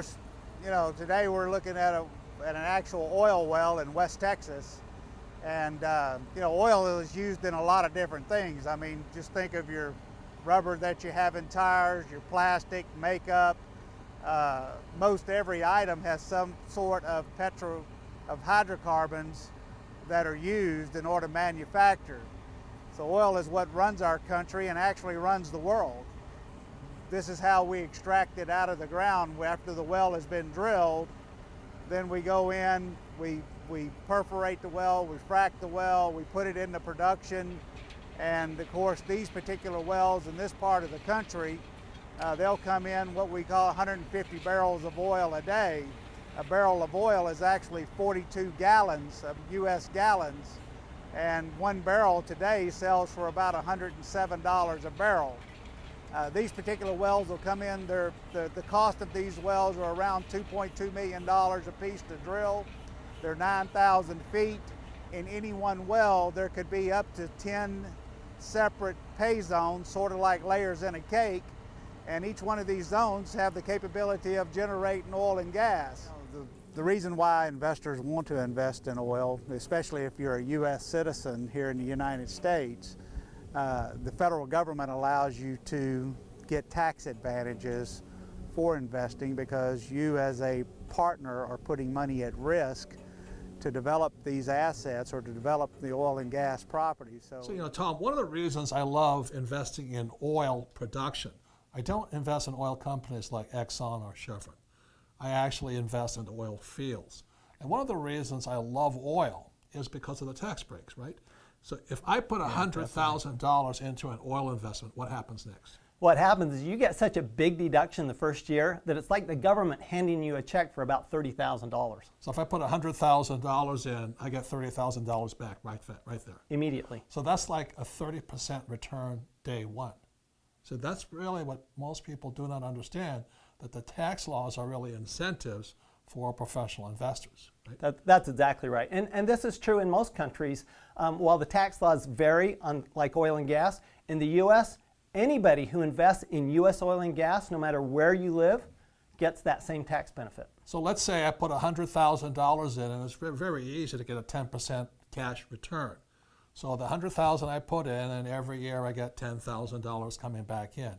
course, today we're looking at an actual oil well in West Texas. And, oil is used in a lot of different things. I mean, just think of your rubber that you have in tires, your plastic, makeup. Most every item has some sort of hydrocarbons that are used in order to manufacture. So oil is what runs our country and actually runs the world. This is how we extract it out of the ground after the well has been drilled. Then we go in, we perforate the well, we frack the well, we put it into production. And of course, these particular wells in this part of the country, they'll come in what we call 150 barrels of oil a day. A barrel of oil is actually 42 gallons of US gallons. And one barrel today sells for about $107 a barrel. These particular wells will come in, the cost of these wells are around $2.2 million a piece to drill. They're 9,000 feet. In any one well, there could be up to 10 separate pay zones, sort of like layers in a cake, and each one of these zones have the capability of generating oil and gas. The reason why investors want to invest in oil, especially if you're a U.S. citizen here in the United States, the federal government allows you to get tax advantages for investing because you as a partner are putting money at risk to develop these assets or to develop the oil and gas properties. So Tom, one of the reasons I love investing in oil production, I don't invest in oil companies like Exxon or Chevron. I actually invest in oil fields. And one of the reasons I love oil is because of the tax breaks, right? So if I put $100,000 into an oil investment, what happens next? What happens is you get such a big deduction the first year that it's like the government handing you a check for about $30,000. So if I put $100,000 in, I get $30,000 back right there. Immediately. So that's like a 30% return day one. So that's really what most people do not understand, that the tax laws are really incentives for professional investors. Right? That's exactly right. And this is true in most countries. While the tax laws vary, like oil and gas, in the U.S., anybody who invests in U.S. oil and gas, no matter where you live, gets that same tax benefit. So let's say I put $100,000 in, and it's very easy to get a 10% cash return. So the $100,000 I put in, and every year I get $10,000 coming back in.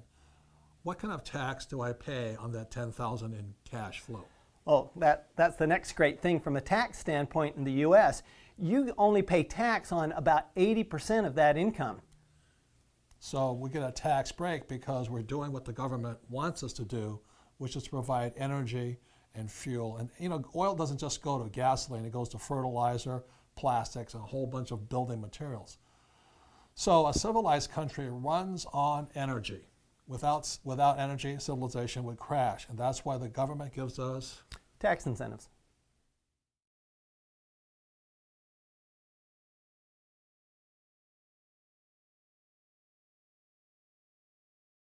What kind of tax do I pay on that $10,000 in cash flow? Oh, that's the next great thing from a tax standpoint in the U.S. You only pay tax on about 80% of that income. So we get a tax break because we're doing what the government wants us to do, which is to provide energy and fuel. And oil doesn't just go to gasoline, it goes to fertilizer, plastics, and a whole bunch of building materials. So a civilized country runs on energy. Without energy, civilization would crash. And that's why the government gives us tax incentives.